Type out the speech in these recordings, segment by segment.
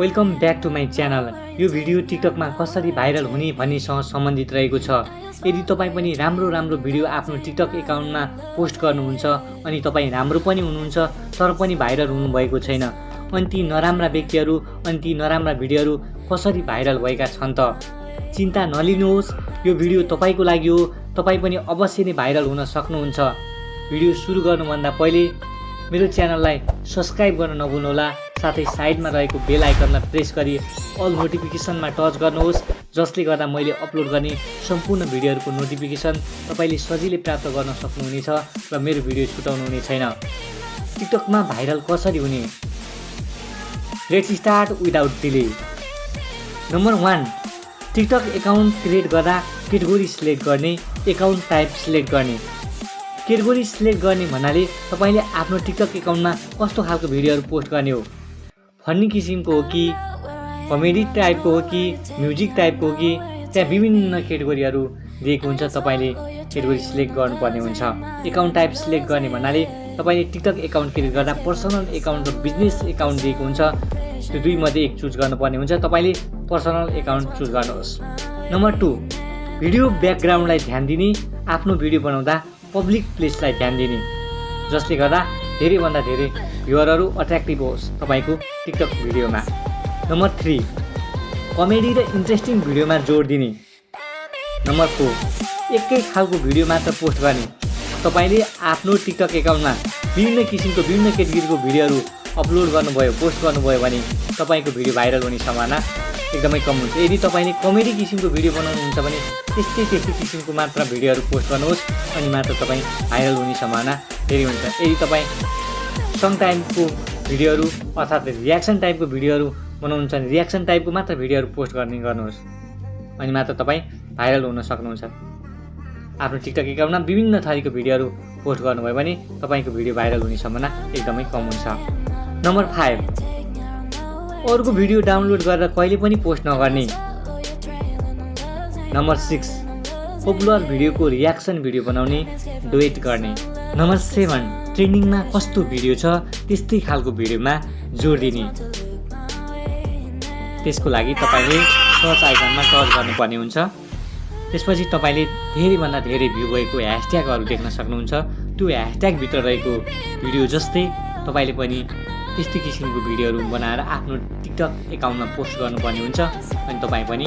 Welcome back to my channel. यो video टिकटकमा कसरी भाइरल हुने भन्नेसँग सम्बन्धित रहेको छ। यदि तपाईँ पनि राम्रो भिडियो आफ्नो टिकटक एकाउन्टमा पोस्ट गर्नुहुन्छ अनि तपाईँ राम्रो पनि हुनुहुन्छ तर पनि भाइरल हुनुभएको छैन अनि ती नराम्रा व्यक्तिहरू अनि ती नराम्रा भिडियोहरू कसरी भाइरल भएका छन् त? चिन्ता नलिनुहोस्, यो भिडियो तपाईँको लागि हो। तपाईँ पनि अवश्य नै भाइरल हुन सक्नुहुन्छ। भिडियो सुरु गर्नुभन्दा पहिले मेरो च्यानललाई सब्स्क्राइब गर्न नभुल्नुहोला, साथै साइडमा रहेको बेल आइकनलाई प्रेस गरी अल नोटिफिकेसनमा टच गर्नुहोस्, जसले गर्दा मैले अपलोड गर्ने सम्पूर्ण भिडियोहरूको नोटिफिकेसन तपाईँले सजिलै प्राप्त गर्न सक्नुहुनेछ र मेरो भिडियो छुटाउनु हुने छैन। टिकटकमा भाइरल कसरी हुने? Let's start without delay. Number 1, TikTok account create गर्दा क्याटेगोरी सिलेक्ट गर्ने, एकाउन्ट टाइप सिलेक्ट गर्ने। क्याटेगोरी सिलेक्ट गर्ने भन्नाले तपाईँले आफ्नो टिकटक एकाउन्टमा कस्तो खालको भिडियोहरू पोस्ट गर्ने हो। फन्नी किसिमको हो कि कमेडी टाइपको हो कि म्युजिक टाइपको हो कि त्यहाँ विभिन्न क्याटेगोरीहरू दिएको हुन्छ। तपाईँले क्याटेगोरी सिलेक्ट गर्नुपर्ने हुन्छ। एकाउन्ट टाइप सिलेक्ट गर्ने भन्नाले तपाईँले टिकटक एकाउन्ट क्रिएट गर्दा पर्सनल एकाउन्ट र बिजनेस एकाउन्ट दिएको हुन्छ। त्यो दुई मध्ये एक चुज गर्नुपर्ने हुन्छ। तपाईँले पर्सनल एकाउन्ट चुज गर्नुहोस्। नम्बर 2, भिडियो ब्याकग्राउन्डलाई ध्यान दिने, आफ्नो भिडियो बनाउँदा पब्लिक प्लेसलाई ध्यान दिने, जसले गर्दा धेरैभन्दा धेरै भ्युअरहरू अट्र्याक्टिभ होस् तपाईँको टिकटक भिडियोमा। नम्बर 3, कमेडी र इन्ट्रेस्टिङ भिडियोमा जोड दिने। नम्बर 4, एकै खालको भिडियो मात्र पोस्ट गर्ने। तपाईँले आफ्नो टिकटक एकाउन्टमा विभिन्न किसिमको विभिन्न क्याटेगोरीको भिडियोहरू अपलोड गर्नुभयो, पोस्ट गर्नुभयो भने तपाईँको भिडियो भाइरल हुने सम्भावना एकदमै कम हुन्छ। यदि तपाईँले कमेडी किसिमको भिडियो बनाउनुहुन्छ भने त्यस्तै किसिमको मात्र भिडियोहरू पोस्ट गर्नुहोस् अनि मात्र तपाईँ भाइरल हुने सम्भावना धेरै हुन्छ। यदि तपाईँ सङ टाइपको भिडियोहरू अर्थात् रियाक्सन टाइपको भिडियोहरू बनाउनुहुन्छ भने रियाक्सन टाइपको मात्र भिडियोहरू पोस्ट गर्नुहोस् अनि मात्र तपाईँ भाइरल हुन सक्नुहुन्छ। आफ्नो टिकटक एकाउन्टमा विभिन्न थरीको भिडियोहरू पोस्ट गर्नुभयो भने तपाईँको भिडियो भाइरल हुने सम्भावना एकदमै कम हुन्छ। नम्बर 5, अरूको भिडियो डाउनलोड गरेर कहिले पनि पोस्ट नगर्ने। नम्बर 6, पपुलर भिडियोको रियाक्सन भिडियो बनाउने, डुएट गर्ने। नम्बर 7, ट्रेन्डिङमा कस्तो भिडियो छ त्यस्तै खालको भिडियोमा जोड दिने। त्यसको लागि तपाईँले सर्च आइकनमा टच गर्नुपर्ने हुन्छ। त्यसपछि तपाईँले धेरैभन्दा धेरै भ्यू भएको ह्यासट्यागहरू देख्न सक्नुहुन्छ। त्यो ह्यासट्यागभित्र रहेको भिडियो जस्तै तपाईँले पनि त्यस्तै किसिमको भिडियोहरू बनाएर आफ्नो टिकटक एकाउन्टमा पोस्ट गर्नुपर्ने हुन्छ अनि तपाईँ पनि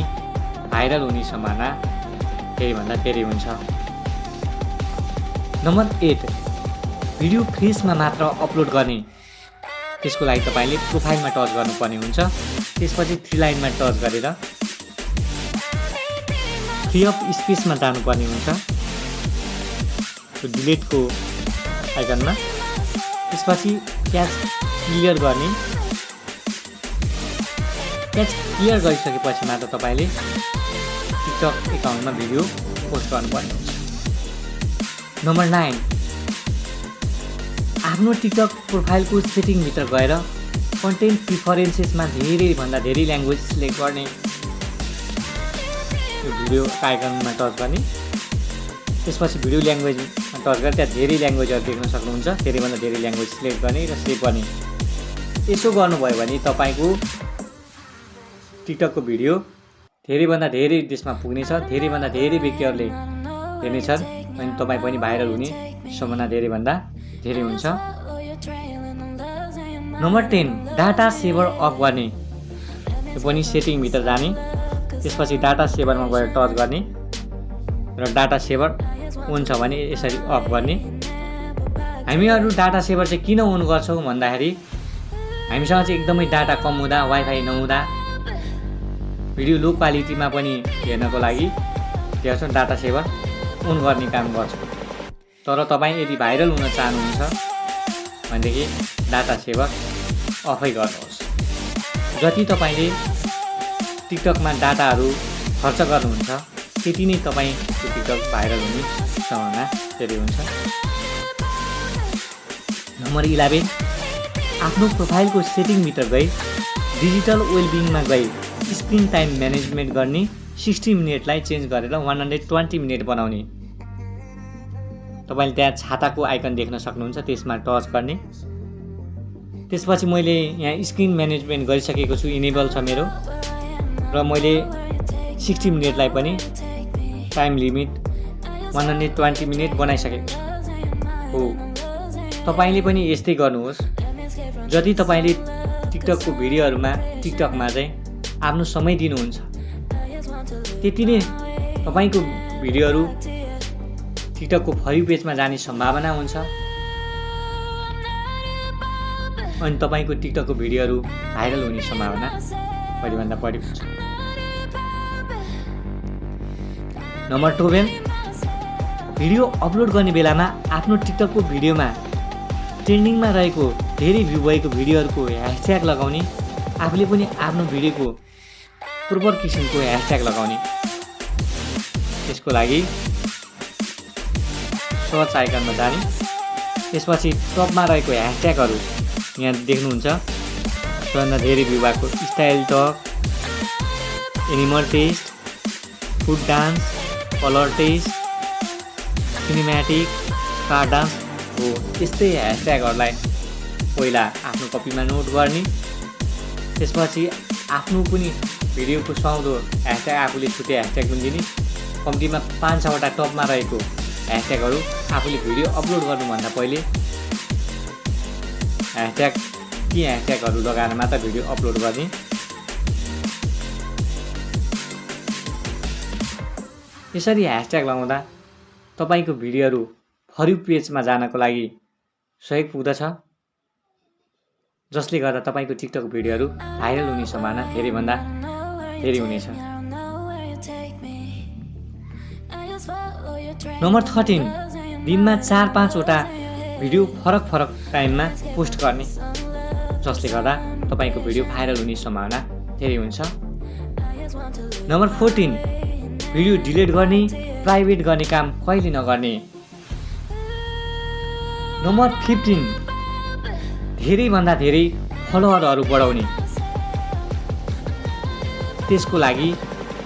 भाइरल हुने सम्भावना धेरैभन्दा धेरै हुन्छ। नम्बर 8, भिडियो फ्रेसमा मात्र अपलोड गर्ने। त्यसको लागि तपाईँले प्रोफाइलमा टच गर्नुपर्ने हुन्छ। त्यसपछि 3 लाइनमा टच गरेर फ्री अफ स्पेसमा जानुपर्ने हुन्छ, त्यो डिलिटको आइकनमा। त्यसपछि क्याच क्लियर गर्ने। क्याच क्लियर गरिसकेपछि मात्र तपाईँले टिकटक एकाउन्टमा भिडियो पोस्ट गर्नुपर्ने हुन्छ। नम्बर 9, आफ्नो टिकटक प्रोफाइलको सेटिङभित्र गएर कन्टेन्ट प्रिफरेन्सेसमा धेरैभन्दा धेरै ल्याङ्ग्वेज सिलेक्ट गर्ने। यो भिडियो आइकनमा टच गर्ने। त्यसपछि भिडियो ल्याङ्ग्वेजमा टच गरेर त्यहाँ धेरै ल्याङ्ग्वेजहरू देख्न सक्नुहुन्छ। धेरैभन्दा धेरै ल्याङ्ग्वेज सिलेक्ट गर्ने र सेभ गर्ने। यसो गर्नुभयो भने तपाईँको टिकटकको भिडियो धेरैभन्दा धेरै देशमा पुग्नेछ, धेरैभन्दा धेरै व्यक्तिहरूले हेर्नेछन् अनि तपाईँ पनि भाइरल हुने सम्भावना धेरैभन्दा धेरै हुन्छ। नम्बर 10, डाटा सेभर अफ गर्ने। यो पनि सेटिङभित्र जाने। त्यसपछि डाटा सेभरमा गएर टच गर्ने र डाटा सेभर अन छ भने यसरी अफ गर्ने। हामीहरू डाटा सेभर चाहिँ किन अन गर्छौँ भन्दाखेरि हामीसँग चाहिँ एकदमै डाटा कम हुँदा, वाइफाई नहुँदा भिडियो लो क्वालिटीमा पनि हेर्नको लागि त्यसो डाटा सेभर अन गर्ने काम गर्छौँ। तर तपाईँ यदि भाइरल हुन चाहनुहुन्छ भनेदेखि डाटा सेभर अफै गर्नुहोस्। जति तपाईँले टिकटकमा डाटाहरू खर्च गर्नुहुन्छ त्यति नै तपाईँको टिकटक भाइरल हुने सम्भावना धेरै हुन्छ। नम्बर 11, आफ्नो प्रोफाइलको सेटिङभित्र गई डिजिटल वेलबिङमा गई स्क्रिन टाइम म्यानेजमेन्ट गर्ने, 60 मिनटलाई चेन्ज गरेर 120 मिनट बनाउने। तपाईँले त्यहाँ छाताको आइकन देख्न सक्नुहुन्छ, त्यसमा टच गर्ने। त्यसपछि मैले यहाँ स्क्रिन म्यानेजमेन्ट गरिसकेको छु, इनेबल छ मेरो, र मैले 60 मिनेटलाई पनि टाइम लिमिट 120 मिनेट बनाइसकेको छु हो। तपाईले पनि यस्तै गर्नुहोस्। जति तपाईले टिकटकको भिडियोहरुमा टिकटकमा चाहिँ आफ्नो समय दिनुहुन्छ, त्यति नै तपाईको भिडियोहरु टिकटकको फर यू पेजमा जाने सम्भावना हुन्छ अनि तपाईको टिकटकको भिडियोहरु भाइरल हुने सम्भावना बढीभन्दा बढी हुन्छ। नम्बर 12, भिडियो अपलोड गर्ने बेलामा आफ्नो टिकटकको भिडियोमा ट्रेन्डिङमा रहेको धेरै भ्यू भएको भिडियोहरुको ह्याशट्याग लगाउने, आफूले पनि आफ्नो भिडियोको प्रपर किसिमको ह्याशट्याग लगाउने। त्यसको लागि सर्च आइकनमा जाने, त्यसपछि टपमा रहेको ह्याशट्यागहरु यहाँ देख्नुहुन्छ। सबभन्दा धेरै भ्यू भएको style talk, animal test, food dance, colour test, cinematic, car dance हो। यस्तै ह्याशट्यागहरुलाई पहिला आफ्नो कपीमा नोट गर्ने, त्यसपछि आफ्नो पनि भिडियोको सुहाउँदो ह्याशट्याग आफूले छुटे ह्याशट्याग पनि दिने। कम्तीमा 5-6 वटा टपमा रहेको ह्याशट्यागहरु आफूले भिडियो अपलोड गर्नुभन्दा पहिले ह्याशट्यागहरु लगाएर मात्र भिडियो अपलोड गर्ने। यसरी ह्याशट्याग लगाउँदा तपाईको भिडियोहरु फर यू पेजमा जानको लागि सहयोग पुग्दछ, जसले गर्दा तपाईको टिकटक भिडियोहरु भाइरल हुने सम्भावना धेरै भन्दा धेरै हुनेछ। नम्बर 13, दिनमा 4-5 वटा भिडियो फरक टाइममा पोस्ट गर्ने, जसले गर्दा तपाईको भिडियो भाइरल हुने सम्भावना धेरै हुन्छ। नम्बर 14, भिडियो डिलिट गर्ने, प्राइभेट गर्ने काम कहिले नगर्ने। नम्बर 15, धेरै भन्दा धेरै फलोअरहरु बढाउने। त्यसको लागि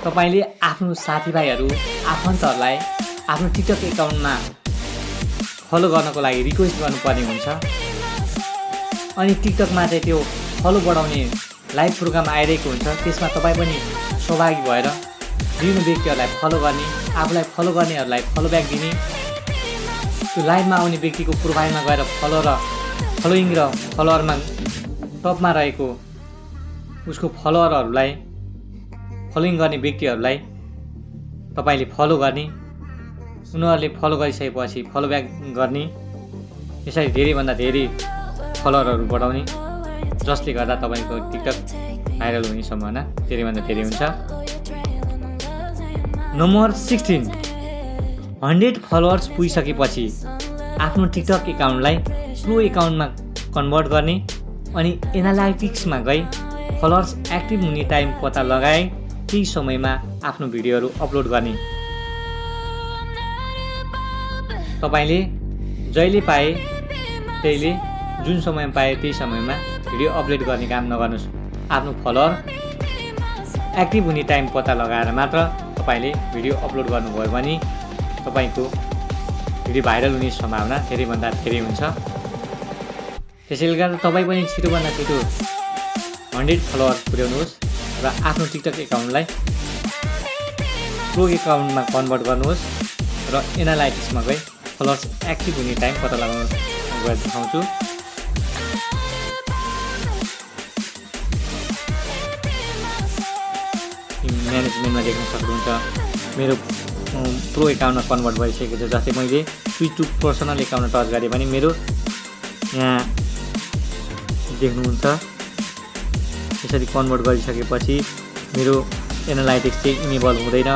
तपाईले आफ्नो साथीभाइहरु, आफन्तहरुलाई आफ्नो टिकटक एकाउन्टमा फलो गर्नको लागि रिक्वेस्ट गर्नुपर्ने हुन्छ। अनि टिकटकमा चाहिँ त्यो फलो बढाउने लाइभ प्रोग्राम आइरहेको हुन्छ, त्यसमा तपाई पनि सहभागी भएर दिनु व्यक्तिहरुलाई फलो गर्ने, आफूलाई फलो गर्नेहरुलाई फलो ब्याक दिने। त्यो लाइभमा आउने व्यक्तिको प्रोफाइलमा गएर फलोइङ र फलोअरमा टपमा रहेको उसको फलोअरहरुलाई, फलोइङ गर्ने व्यक्तिहरुलाई तपाईले फलो गर्ने, उनीहरुले फलो गरिसकेपछि फलो ब्याक गर्ने। यसरी धेरै भन्दा धेरै फलोअरहरु बढाउने, जसले गर्दा तपाईको टिकटक भाइरल हुने सम्भावना धेरै भन्दा धेरै हुन्छ। नम्बर 16, 100 फलोअर्स पुगिसकेपछि आफ्नो टिकटक एकाउन्टलाई प्रो एकाउन्टमा कन्भर्ट गर्ने अनि एनालाइटिक्समा गई फलोअर्स एक्टिभ हुने टाइम पत्ता लगाए त्यही समयमा आफ्नो भिडियोहरु अपलोड गर्ने। तपाईले जहिले पाए त्यहीले, जुन समय पाए त्यही समयमा भिडियो अपलोड गर्ने काम नगर्नुस्। आफ्नो फलोअर एक्टिभ हुने टाइम पत्ता लगाएर मात्र तपाईले भिडियो अपलोड गर्नुभयो भने तपाईको भिडियो भाइरल हुने सम्भावना धेरै भन्दा धेरै हुन्छ। त्यसैले गर्दा तपाई पनि छिटोभन्दा छिटो 100 फलोअर्स पुर्याउनुहोस् र आफ्नो टिकटक एकाउन्टलाई प्रो एकाउन्टमा कन्भर्ट गर्नुहोस् र एनालाइटिक्समा गई फलोअर्स एक्टिभ हुने टाइम पत्ता लगाउन देखाउँछु। म्यानेजमेन्टमा देख्न सक्नुहुन्छ मेरो प्रो एकाउन्टमा कन्भर्ट भइसकेको छ। जस्तै मैले स्विच टु पर्सनल एकाउन्टमा टच गरेँ भने मेरो यहाँ देख्नुहुन्छ यसरी कन्भर्ट गरिसकेपछि मेरो एनालाइटिक्स चाहिँ इनेबल हुँदैन।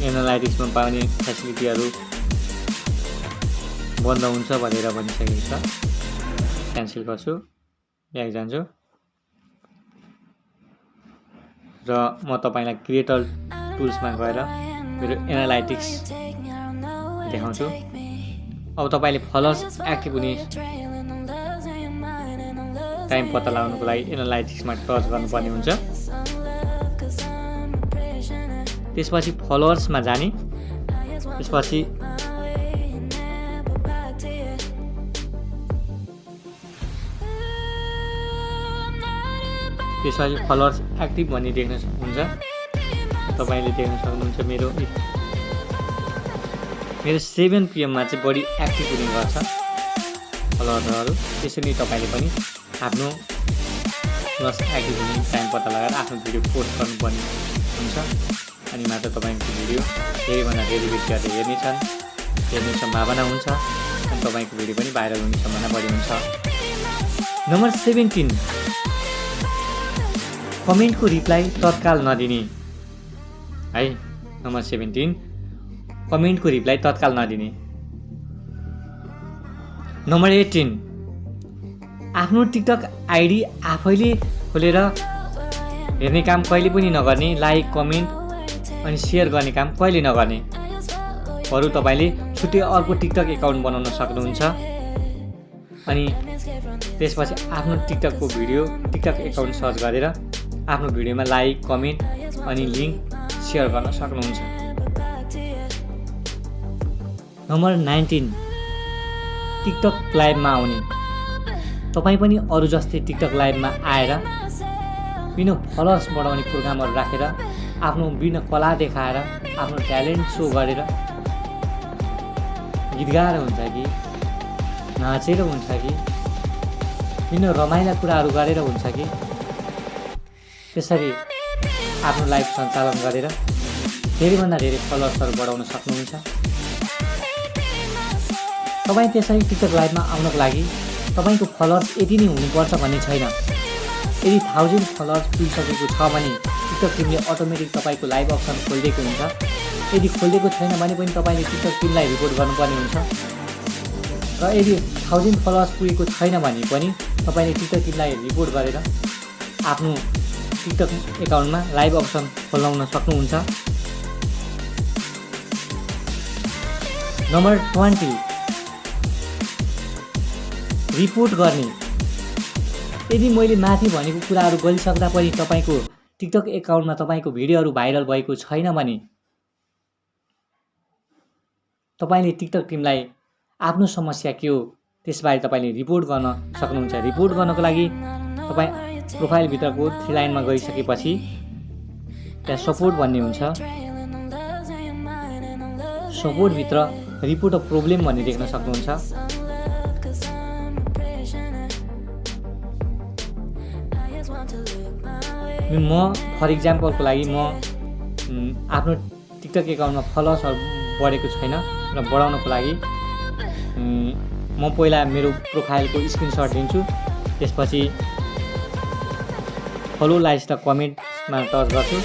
एनालाइटिक्समा पाउने फेसिलिटीहरु बन्द हुन्छ भनेर भनिसकेको छ। क्यान्सल गर्छु, ब्याक जान्छु र म तपाईलाई क्रिएटर टुल्समा गएर मेरो एनालाइटिक्स देखाउँछु। अब तपाईले फलोअर्स एक्टिभ हुने टाइम पत्ता लगाउनको लागि एनालाइटिक्समा टच गर्नुपर्ने हुन्छ। त्यसपछि फलोअर्समा जाने, त्यसपछि त्यसपछि फलोअर्स एक्टिभ भन्ने देख्न सक्नुहुन्छ। तपाईँले देख्न सक्नुहुन्छ मेरो 7 PM मा चाहिँ बढी एक्टिभ हुने गर्छ फलोअर्सहरू। त्यसरी तपाईँले पनि आफ्नो प्लस एक्टिभ हुने टाइम पत्ता लगाएर आफ्नो भिडियो पोस्ट गर्नुपर्ने हुन्छ। अनि मात्र तपाईँको भिडियो धेरैभन्दा धेरै व्यक्तिहरूले हेर्ने सम्भावना हुन्छ अनि तपाईँको भिडियो पनि भाइरल हुने सम्भावना बढी हुन्छ। नम्बर 17, कमेन्टको रिप्लाई तत्काल नदिने है। नम्बर 17, कमेन्टको रिप्लाई तत्काल नदिने। नम्बर 18, आफ्नो टिकटक आइडी आफैले खोलेर हेर्ने काम कहिले पनि नगर्ने। लाइक कमेन्ट अनि सेयर गर्ने काम कहिले नगर्ने। बरु तपाईँले छुट्टै अर्को टिकटक एकाउन्ट बनाउन सक्नुहुन्छ अनि त्यसपछि आफ्नो टिकटकको टिकटक एकाउन्ट सर्च गरेर आफ्नो भिडियोमा लाइक कमेन्ट अनि लिङ्क सेयर गर्न सक्नुहुन्छ। नम्बर 19, टिकटक लाइभमा आउने। तपाईँ पनि अरू जस्तै टिकटक लाइभमा आएर बिना फलोअर्स बढाउने प्रोग्रामहरू राखेर आफ्नो बिना कला देखाएर आफ्नो ट्यालेन्ट सो गरेर गीत गाएर हुन्छ कि नाचेर हुन्छ कि बिना रमाइला कुराहरू गरेर हुन्छ कि त्यसरी आफ्नो लाइफ सञ्चालन गरेर धेरैभन्दा धेरै फलोअर्सहरू बढाउन सक्नुहुन्छ। तपाईँ त्यसरी टिकटक लाइभमा आउनको लागि तपाईँको फलोअर्स यति नै हुनुपर्छ भन्ने छैन। यदि 1000 फलोअर्स पुगिसकेको छ भने टिकटक टिमले अटोमेटिक तपाईँको लाइभ अप्सन खोलिदिएको हुन्छ। यदि खोलिदिएको छैन भने पनि तपाईँले टिकटक टिमलाई रिपोर्ट गर्नुपर्ने हुन्छ। र यदि 1000 फलोअर्स पुगेको छैन भने पनि तपाईँले टिकटक टिमलाई रिपोर्ट गरेर आफ्नो टिकटक एकाउन्टमा लाइभ अप्सन खोलाउन सक्नुहुन्छ। नम्बर 20, रिपोर्ट गर्ने। यदि मैले माथि भनेको कुराहरू गरिसक्दा पनि तपाईँको टिकटक एकाउन्टमा तपाईँको भिडियोहरू भाइरल भएको छैन भने तपाईँले टिकटक टिमलाई आफ्नो समस्या के हो त्यसबारे तपाईँले रिपोर्ट गर्न सक्नुहुन्छ। रिपोर्ट गर्नको लागि तपाईँ प्रोफाइलभित्रको 3 लाइनमा गइसकेपछि त्यहाँ सपोर्ट भन्ने हुन्छ। सपोर्टभित्र रिपोर्ट अफ प्रब्लम भन्ने देख्न सक्नुहुन्छ। म फर इक्जाम्पलको लागि म आफ्नो टिकटक एकाउन्टमा फलोअर्सहरू बढेको छैन र बढाउनको लागि म पहिला मेरो प्रोफाइलको स्क्रिनसट लिन्छु। त्यसपछि फलो लाइक र कमेन्टमा टच गर्छु।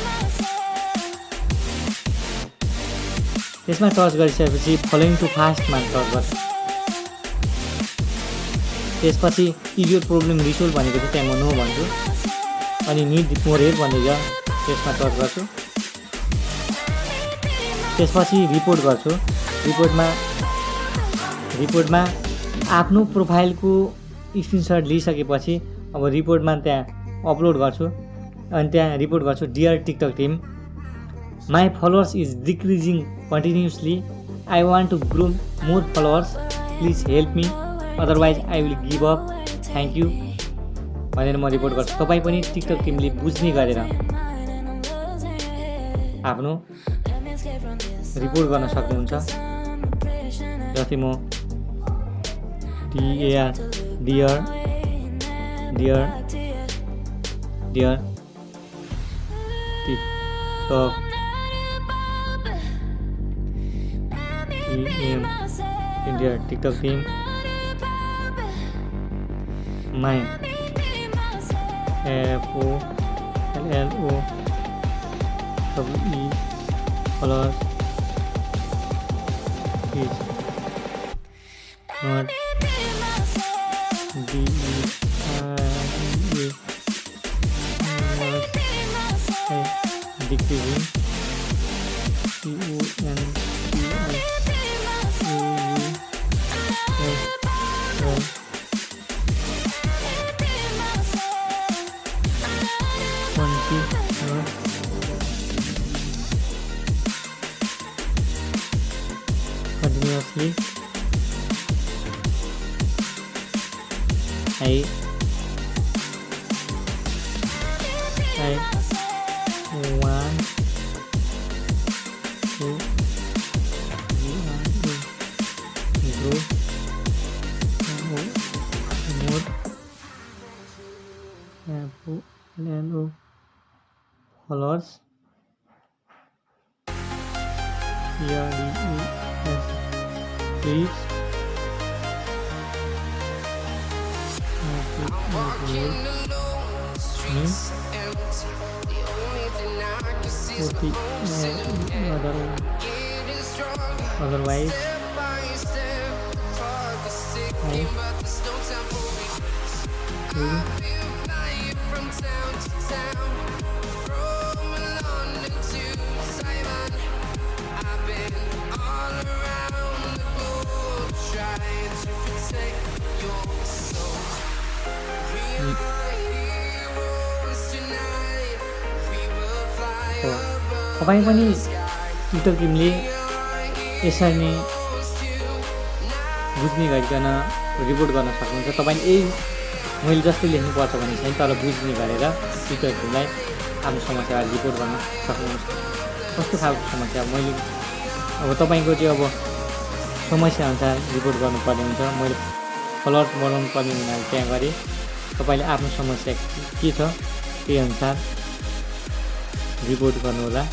त्यसमा टच गरिसकेपछि फलोइङ टु फास्टमा टच गर्छु। त्यसपछि इज योर प्रब्लम रिसोल्भ भनेको चाहिँ त्यहाँ म नो भन्छु अनि निड मोर हेल्प भन्ने छ त्यसमा टच गर्छु। त्यसपछि रिपोर्ट गर्छु। रिपोर्टमा आफ्नो प्रोफाइलको स्क्रिनसट लिइसकेपछि अब रिपोर्टमा त्यहाँ अपलोड गर्छु अनि त्यहाँ रिपोर्ट गर्छु। Dear TikTok team, my followers is decreasing continuously. I want to grow more followers, please help me, otherwise I will give up, thank you भनेर म रिपोर्ट गर्छु। तपाईँ पनि टिकटक टिमले बुझ्ने गरेर आफ्नो रिपोर्ट गर्न सक्नुहुन्छ। जस्तै म dear TikTok team my FOLLOWE followers is not decreasing continuously. I 1 2 group more followers please otherwise तपाईँ पनि टिकटक टिमले यसरी नै बुझ्ने गरिकन रिपोर्ट गर्न सक्नुहुन्छ। तपाईँले यही मैले जस्तै लेख्नुपर्छ भन्ने छैन, तर बुझ्ने गरेर टिकटक टिमलाई आफ्नो समस्यालाई रिपोर्ट गर्न सक्नुहुन्छ। कस्तो खालको समस्या मैले अब तपाईँको चाहिँ अब समस्याअनुसार रिपोर्ट गर्नुपर्ने हुन्छ। मैले फलोअर्स बनाउनु पर्ने हुनाले त्यहाँ गरेँ। तपाईँले आफ्नो समस्या के छ त्यही अनुसार रिपोर्ट गर्नुहोला।